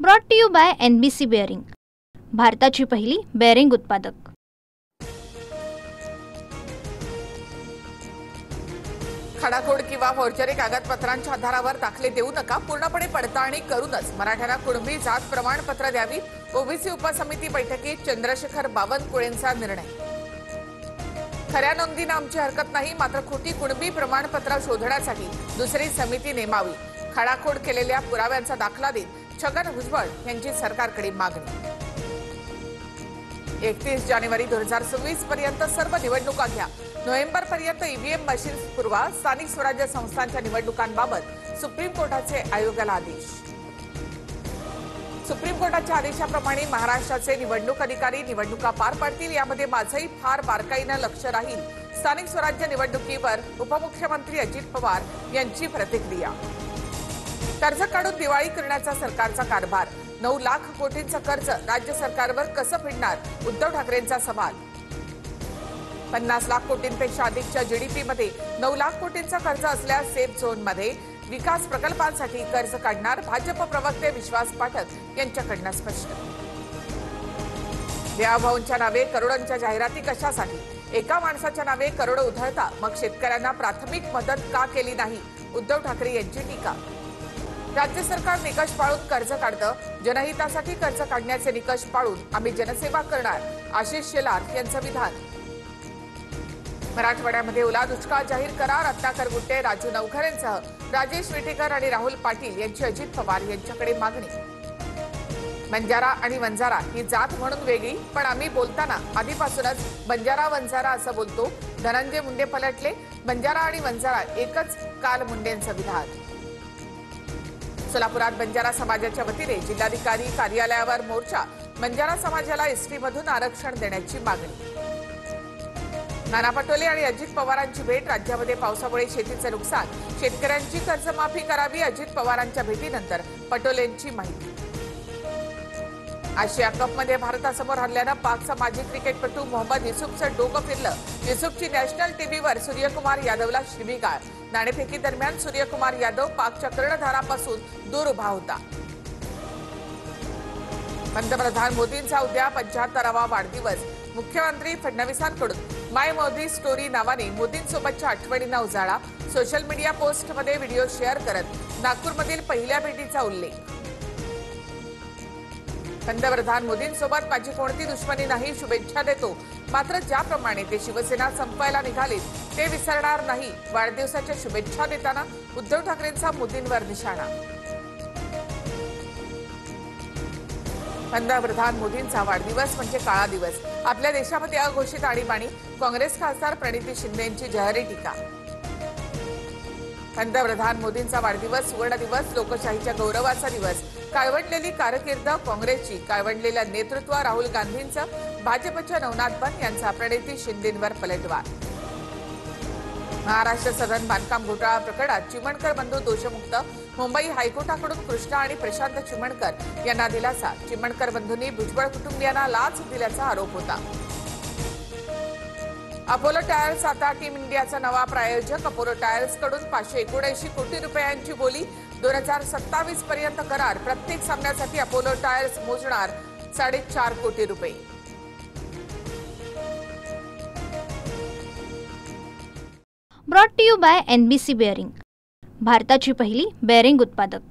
Brought to you by NBC bearing, भारताची पहिली bearing उत्पादक। खडाखोड किंवा फॉर्जरी कागदपत्रांच्या आधारावर दाखले देऊ नका, पूर्णपणे पडताळणी करूनच मराठ्यांना कुणबी जात प्रमाणपत्र द्यावी। ओबीसी उपसमिती बैठकीत चंद्रशेखर बावनकुळेंचा निर्णय। खऱ्या नोंदींना आमची हरकत नाही, मात्र खोटी कुणबी प्रमाणपत्र शोधण्यासाठी दुसरी समिती नेमावी। खडाखोड केलेल्या पुराव्यांचा दाखला देत छगन भुजबळ यांची सरकारकडे मागणी। 31 जानेवारी 2026 पर्यंत सर्व निवडणुका घ्या, नोव्हेंबरपर्यंत ईव्हीएम मशीन्स पुरवा। स्थानिक स्वराज्य संस्थांच्या निवडणुकांबाबत सुप्रीम कोर्टाचे आयोगाला आदेश। सुप्रीम कोर्टाच्या आदेशाप्रमाणे महाराष्ट्राचे निवडणूक अधिकारी निवडणुका पार पाडतील, यामध्ये माझंही फार बारकाईनं लक्ष राहील। स्थानिक स्वराज्य निवडणुकीवर उपमुख्यमंत्री अजित पवार यांची प्रतिक्रिया। कर्ज काढून दिवाळी करण्याचा सरकारचा कारभार, 9 लाख कोटींचं कर्ज राज्य सरकारवर कसं फिरणार, उद्धव ठाकरेंचा सवाल। 50 लाख कोटींपेक्षा अधिकच्या जीडीपीमध्ये 9 लाख कोटींचं कर्ज असल्यास सेफ झोनमध्ये विकास प्रकल्पांसाठी कर्ज काढणार, भाजप प्रवक्ते विश्वास पाठक यांच्याकडनं स्पष्ट। देवाभाऊंच्या नावे करोडोंच्या जाहिराती कशासाठी, एका माणसाच्या नावे करोड उधळता, मग शेतकऱ्यांना प्राथमिक मदत का केली नाही, उद्धव ठाकरे यांची टीका। राज्य सरकार निकष पाळून कर्ज काढतं, जनहितासाठी कर्ज काढण्याचे निकष पाळून आम्ही जनसेवा करणार, आशिष शेलार यांचं विधान। मराठवाड्यामध्ये ओला दुष्काळ जाहीर करा, रत्नाकर गुट्टे, राजू नवघरेंसह राजेश विटेकर आणि राहुल पाटील यांची अजित पवार यांच्याकडे मागणी। बंजारा आणि वंजारा ही जात म्हणून वेगळी, पण आम्ही बोलताना आधीपासूनच बंजारा वंजारा असं बोलतो, धनंजय मुंडे पलटले। बंजारा आणि वंजारा एकच, काल मुंडेंचं विधान। सोलापुरात बंजारा समाजाच्या वतीने जिल्हाधिकारी कार्यालयावर मोर्चा, बंजारा समाजाला एसटी मधून आरक्षण देण्याची मागणी। नाना पटोले आणि अजित पवारांची भेट, राज्यामध्ये पावसामुळे शेतीचं नुकसान, शेतकऱ्यांची कर्जमाफी करावी, अजित पवारांच्या भेटीनंतर पटोलेंची माहिती। आशिया कपमध्ये भारतासमोर हरल्यानं पाकचा माजी क्रिकेटपटू मोहम्मद युसुफचं डोकं फिरलं, युसुफची नॅशनल टीव्हीवर सूर्यकुमार यादवला शिवीगाळ। नाणेफेकी दरम्यान सूर्यकुमार यादव पाकच्या कर्णधारापासून दूर उभा होता। पंतप्रधान मोदींचा उद्या 75वा वाढदिवस, मुख्यमंत्री फडणवीसांकडून माय मोदी स्टोरी नावाने मोदींसोबतच्या आठवणींना उजाळा, सोशल मीडिया पोस्टमध्ये व्हिडिओ शेअर करत नागपूरमधील पहिल्या भेटीचा उल्लेख। पंतप्रधान मोदींसोबत माझी कोणती दुश्मनी नाही, शुभेच्छा देतो, मात्र ज्याप्रमाणे ते शिवसेना संपवायला निघालेत ते विसरणार नाही, वाढदिवसाच्या शुभेच्छा देताना उद्धव ठाकरेंचा मोदींवर निशाणा। पंतप्रधान मोदींचा वाढदिवस म्हणजे काळा दिवस, आपल्या देशामध्ये अघोषित आणीबाणी, काँग्रेस खासदार प्रणिती शिंदेंची जाहीर टीका। पंतप्रधान मोदींचा वाढदिवस सुवर्ण दिवस, लोकशाहीच्या गौरवाचा दिवस, काळवंडलेली कारकीर्द काँग्रेसची, काळवंडलेलं नेतृत्व राहुल गांधींचं, भाजपच्या नवनाथ बन यांचा प्रणिती शिंदेंवर पलटवार। महाराष्ट्र सदन बांधकाम घोटाळा प्रकरणात चिमणकर बंधू दोषमुक्त, मुंबई हायकोर्टाकडून कृष्णा आणि प्रशांत चिमणकर यांना दिलासा, चिमणकर बंधूंनी भुजबळ कुटुंबियांना लाच दिल्याचा आरोप होता। अपोलो टायर्स आता टीम इंडियाचा नवा प्रायोजक, अपोलो टायर्स कडून 579 कोटी रुपयांची बोली, 2027 पर्यंत करार, प्रत्येक सामन्यासाठी अपोलो टायर्स मोजणार 4.5 कोटी रुपये। Brought to you by NBC bearing, भारताची पहिली बेअरिंग उत्पादक।